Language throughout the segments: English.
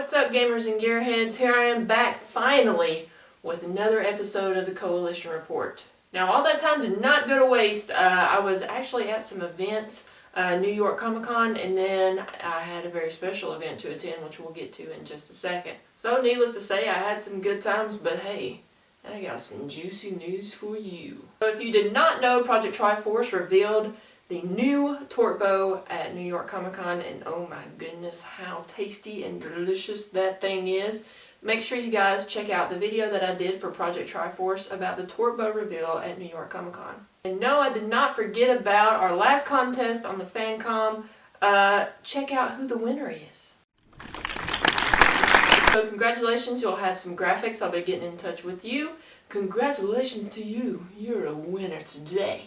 What's up, gamers and gearheads? Here I am back finally with another episode of the Coalition Report. Now, all that time did not go to waste. I was actually at some events, New York Comic Con, and then I had a very special event to attend, which we'll get to in just a second. So, needless to say, I had some good times, but hey, I got some juicy news for you. So, if you did not know, Project Triforce revealed the new torque bow at New York Comic Con, and oh my goodness, how tasty and delicious that thing is. Make sure you guys check out the video that I did for Project Triforce about the torque bow reveal at New York Comic Con. And no, I did not forget about our last contest on the FanCom. Check out who the winner is. So congratulations, you'll have some graphics. I'll be getting in touch with you. Congratulations to you, you're a winner today.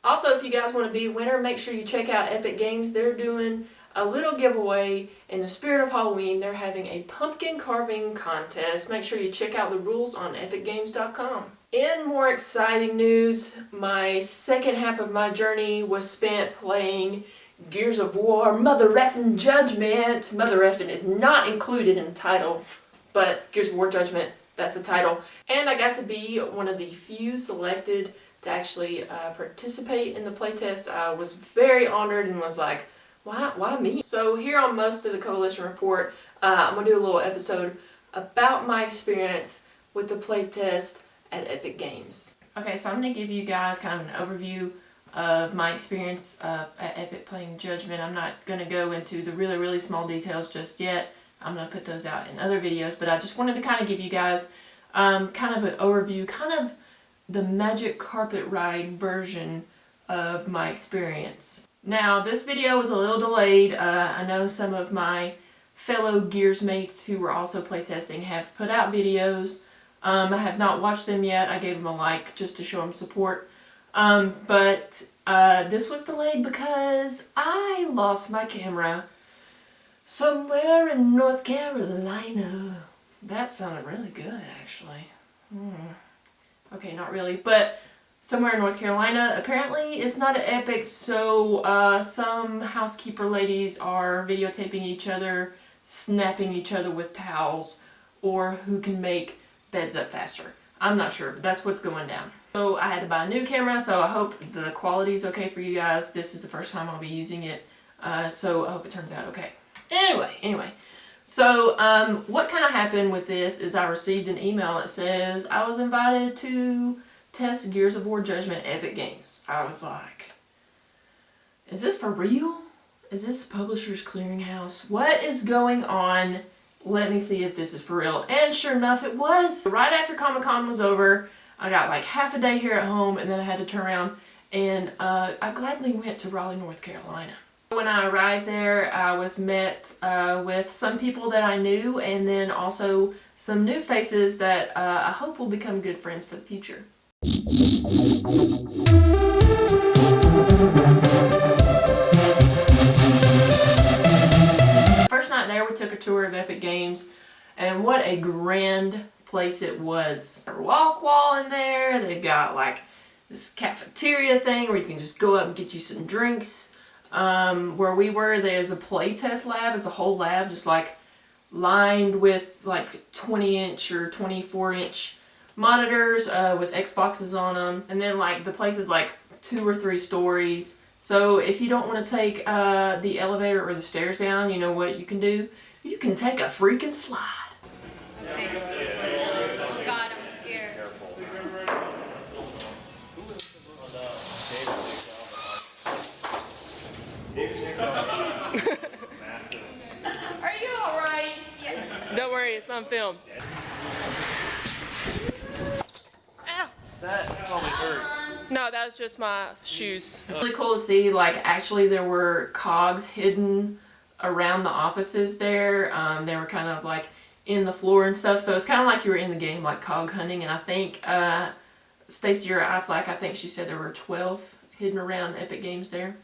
Also, if you guys want to be a winner, make sure you check out Epic Games. They're doing a little giveaway in the spirit of Halloween. They're having a pumpkin carving contest. Make sure you check out the rules on epicgames.com. In more exciting news, my second half of my journey was spent playing Gears of War Mother Effin' Judgment. Mother Effin' is not included in the title, but Gears of War Judgment, that's the title. And I got to be one of the few selected to actually participate in the playtest. I was very honored and was like, why me? So here on most of the Coalition Report, I'm going to do a little episode about my experience with the playtest at Epic Games. Okay, so I'm going to give you guys kind of an overview of my experience at Epic playing Judgment. I'm not going to go into the really small details just yet. I'm going to put those out in other videos, but I just wanted to kind of give you guys kind of an overview, kind of the magic carpet ride version of my experience. Now, this video was a little delayed. I know some of my fellow Gears mates who were also playtesting have put out videos. I have not watched them yet. I gave them a like just to show them support. But this was delayed because I lost my camera somewhere in North Carolina. That sounded really good, actually. Okay, not really, but somewhere in North Carolina. Apparently it's not an Epic, so some housekeeper ladies are videotaping each other, snapping each other with towels, or who can make beds up faster. I'm not sure, but that's what's going down. So I had to buy a new camera, so I hope the quality is okay for you guys. This is the first time I'll be using it, so I hope it turns out okay. Anyway. So, what kind of happened with this is I received an email that says I was invited to test Gears of War Judgment at Epic Games. I was like, is this for real? Is this Publishers Clearinghouse? What is going on? Let me see if this is for real. And sure enough, it was. Right after Comic-Con was over, I got like half a day here at home, and then I had to turn around, and I gladly went to Raleigh, North Carolina. When I arrived there, I was met with some people that I knew, and then also some new faces that I hope will become good friends for the future. First night there, we took a tour of Epic Games, and what a grand place it was. There's a walk wall in there. They've got like this cafeteria thing where you can just go up and get you some drinks. Where we were, there's a playtest lab. It's a whole lab just like lined with like 20-inch or 24-inch monitors with Xboxes on them. And then like the place is like 2 or 3 stories. So if you don't want to take the elevator or the stairs down, you know what you can do? You can take a freaking slide. Okay. Oh God, I'm scared. Are you alright? Yes. Don't worry, it's on film. Ow! That probably hurts. No, that was just my shoes. Really cool to see, like, actually there were cogs hidden around the offices there. They were kind of like in the floor and stuff, so it's kind of like you were in the game, like cog hunting. And I think Stacy or Affleck, I think she said there were 12 hidden around Epic Games there.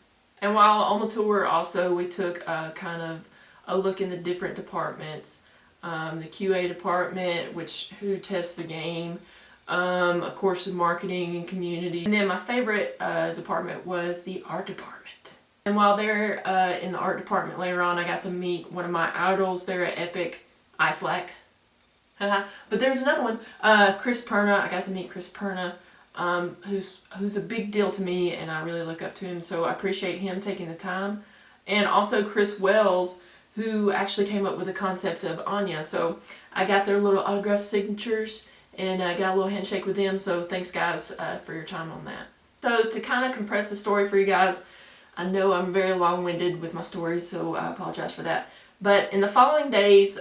And while on the tour, also we took kind of a look in the different departments. The QA department, who tests the game. Of course, the marketing and community. And then my favorite department was the art department. And while they're in the art department later on, I got to meet one of my idols there at Epic. IFLAC. But there's another one, Chris Perna. I got to meet Chris Perna, who's a big deal to me, and I really look up to him, so I appreciate him taking the time. And also Chris Wells, who actually came up with the concept of Anya. So I got their little autograph signatures, and I got a little handshake with them, so thanks guys for your time on that. So to kind of compress the story for you guys, I know I'm very long-winded with my stories, so I apologize for that. But in the following days,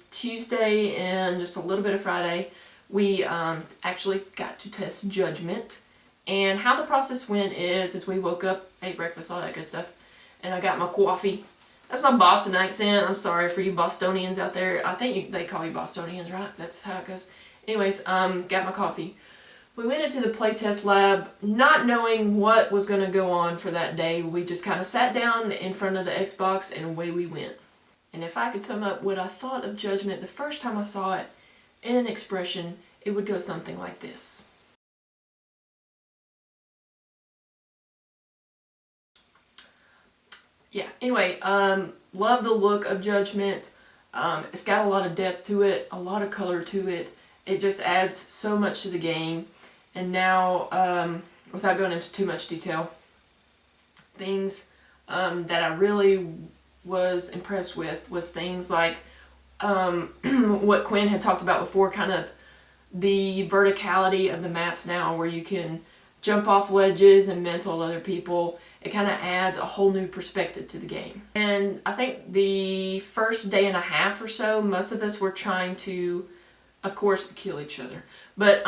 Tuesday and just a little bit of Friday, we actually got to test judgment. And how the process went is we woke up, ate breakfast, all that good stuff, and I got my coffee. That's my Boston accent. I'm sorry for you Bostonians out there. I think they call you Bostonians, right? That's how it goes. Anyways, got my coffee. We went into the playtest lab not knowing what was going to go on for that day. We just kind of sat down in front of the Xbox and away we went. And if I could sum up what I thought of judgment the first time I saw it in an expression, it would go something like this. Yeah, anyway, love the look of judgment. It's got a lot of depth to it, a lot of color to it. It just adds so much to the game. And now, without going into too much detail, things that I really was impressed with was things like what Quinn had talked about before, kind of the verticality of the maps now, where you can jump off ledges and mental other people. It kind of adds a whole new perspective to the game. And I think the first day and a half or so, most of us were trying to, of course, kill each other, but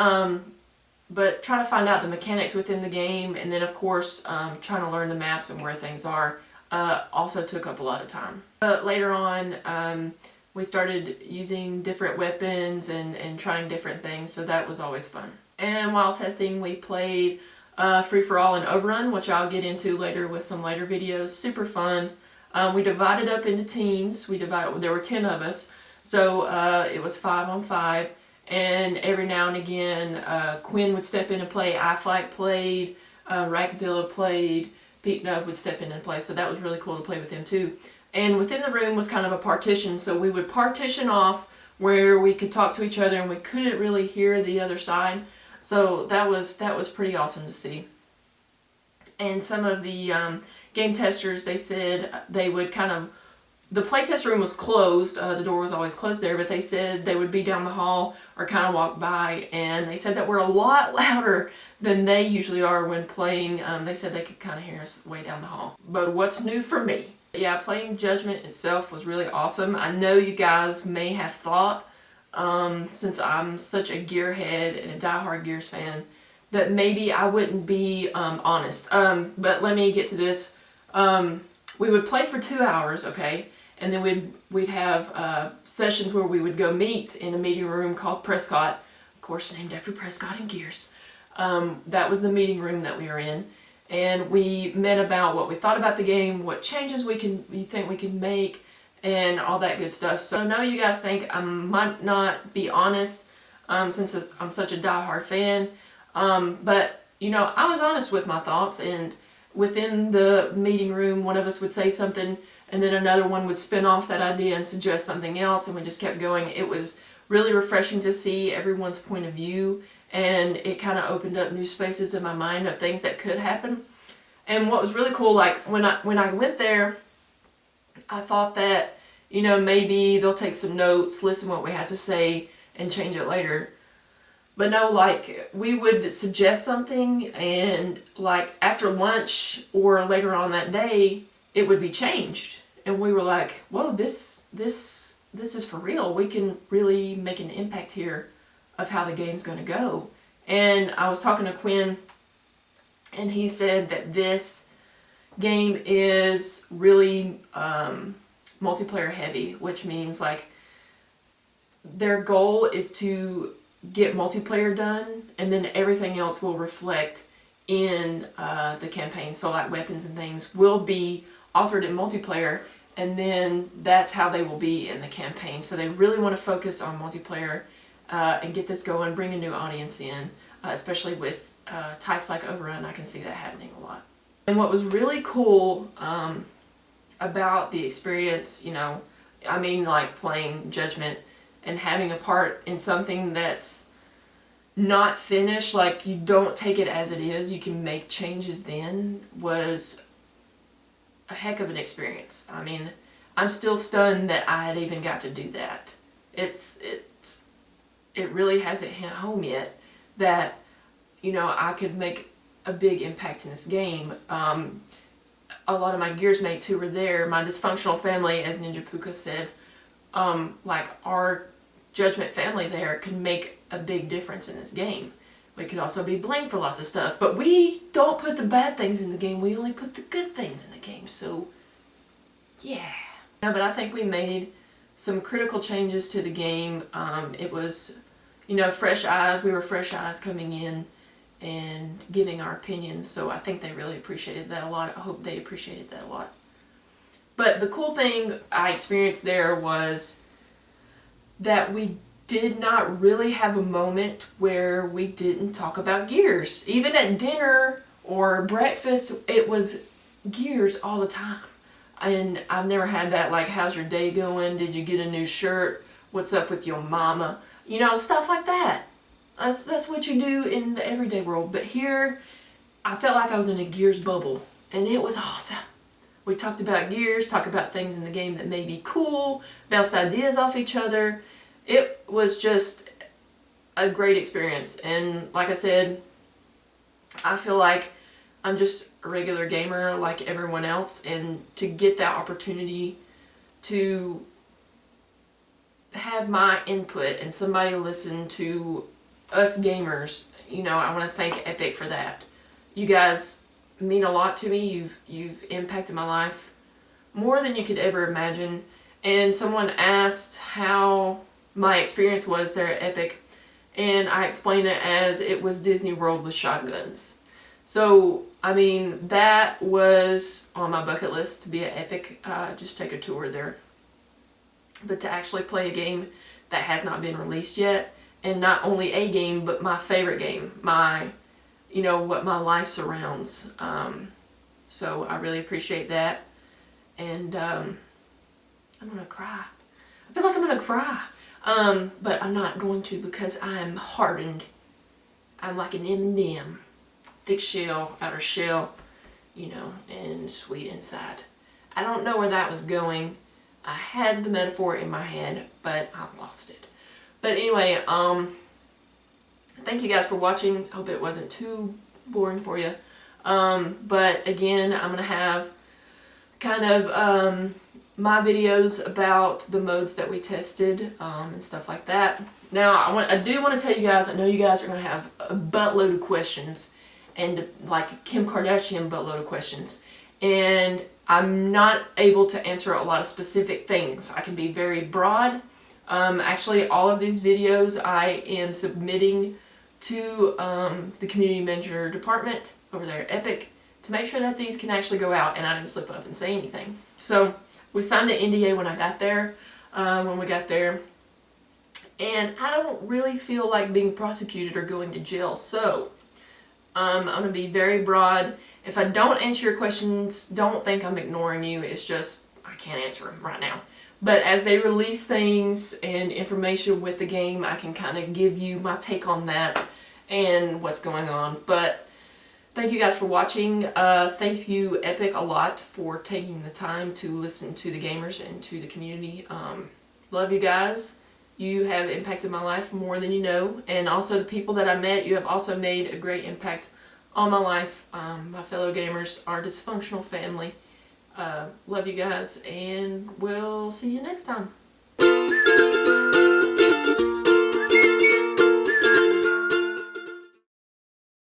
try to find out the mechanics within the game, and then of course trying to learn the maps and where things are also took up a lot of time. But later on we started using different weapons and trying different things, so that was always fun. And while testing, we played free-for-all and overrun, which I'll get into later with some later videos. Super fun. We divided up into teams. There were 10 of us, so it was 5 on 5. And every now and again, Quinn would step in and play, iFlag played, Rackzilla played, Pete Nub would step in and play, so that was really cool to play with him too. And within the room was kind of a partition, so we would partition off where we could talk to each other and we couldn't really hear the other side. So that was pretty awesome to see. And some of the game testers, they said they would kind of, the playtest room was closed, the door was always closed there, but they said they would be down the hall or kind of walk by, and they said that we're a lot louder than they usually are when playing. They said they could kind of hear us way down the hall. But what's new for me? Yeah, playing Judgment itself was really awesome. I know you guys may have thought, since I'm such a gearhead and a diehard Gears fan, that maybe I wouldn't be honest. But let me get to this. We would play for 2 hours, okay? And then we'd have sessions where we would go meet in a meeting room called Prescott, of course named after Prescott and Gears. That was the meeting room that we were in, and we met about what we thought about the game, what changes we think we can make, and all that good stuff. So I know you guys think I might not be honest, since I'm such a diehard fan, but you know, I was honest with my thoughts, and within the meeting room, one of us would say something, and then another one would spin off that idea and suggest something else, and we just kept going. It was really refreshing to see everyone's point of view, and it kind of opened up new spaces in my mind of things that could happen. And what was really cool, like when I went there, I thought that, you know, maybe they'll take some notes, listen to what we had to say, and change it later. But no, like, we would suggest something, and like after lunch or later on that day, it would be changed. And we were like, whoa, this is for real. We can really make an impact here of how the game's going to go. And I was talking to Quinn, and he said that this game is really multiplayer heavy, which means like their goal is to get multiplayer done, and then everything else will reflect in the campaign. So like weapons and things will be altered in multiplayer, and then that's how they will be in the campaign. So they really want to focus on multiplayer and get this going, bring a new audience in, especially with types like Overrun. I can see that happening a lot. And what was really cool about the experience, you know, I mean, like playing Judgment and having a part in something that's not finished, like you don't take it as it is, you can make changes then, was a heck of an experience. I mean, I'm still stunned that I had even got to do that. It really hasn't hit home yet that, you know, I could make a big impact in this game. A lot of my Gears mates who were there, my dysfunctional family, as Ninja Puka said, like our Judgment family there could make a big difference in this game. We could also be blamed for lots of stuff, but we don't put the bad things in the game, we only put the good things in the game, so yeah. No, but I think we made some critical changes to the game. It was, you know, fresh eyes, we were fresh eyes coming in and giving our opinions, so I think they really appreciated that a lot. I hope they appreciated that a lot. But the cool thing I experienced there was that we did not really have a moment where we didn't talk about Gears. Even at dinner or breakfast, it was Gears all the time. And I've never had that, like, how's your day going? Did you get a new shirt? What's up with your mama? You know, stuff like that. That's what you do in the everyday world. But here, I felt like I was in a Gears bubble, and it was awesome. We talked about Gears, talked about things in the game that may be cool, bounced ideas off each other. It was just a great experience. And like I said, I feel like I'm just a regular gamer like everyone else, and to get that opportunity to have my input and somebody listen to us gamers, you know, I want to thank Epic for that. You guys mean a lot to me. You've impacted my life more than you could ever imagine. And someone asked how my experience was there at Epic, and I explained it as it was Disney World with shotguns. So, I mean, that was on my bucket list, to be at Epic, just take a tour there. But to actually play a game that has not been released yet, and not only a game, but my favorite game, my, you know, what my life surrounds. So I really appreciate that. And I'm gonna cry. I feel like I'm gonna cry. But I'm not going to, because I'm hardened. I'm like an M&M. Thick shell, outer shell, you know, and sweet inside. I don't know where that was going. I had the metaphor in my head, but I lost it. But anyway, thank you guys for watching. Hope it wasn't too boring for you. But again, I'm going to have kind of my videos about the modes that we tested and stuff like that. Now, I do want to tell you guys, I know you guys are going to have a buttload of questions, and like Kim Kardashian buttload of questions. And I'm not able to answer a lot of specific things. I can be very broad. Actually, all of these videos I am submitting to the community manager department over there at Epic to make sure that these can actually go out and I didn't slip up and say anything. So we signed an NDA when I got there, when we got there, and I don't really feel like being prosecuted or going to jail. So I'm going to be very broad. If I don't answer your questions, don't think I'm ignoring you. It's just I can't answer them right now. But as they release things and information with the game, I can kind of give you my take on that and what's going on. But thank you guys for watching. Thank you, Epic, a lot for taking the time to listen to the gamers and to the community. Love you guys. You have impacted my life more than you know. And also the people that I met, you have also made a great impact on my life. My fellow gamers, our dysfunctional family. Love you guys, and we'll see you next time.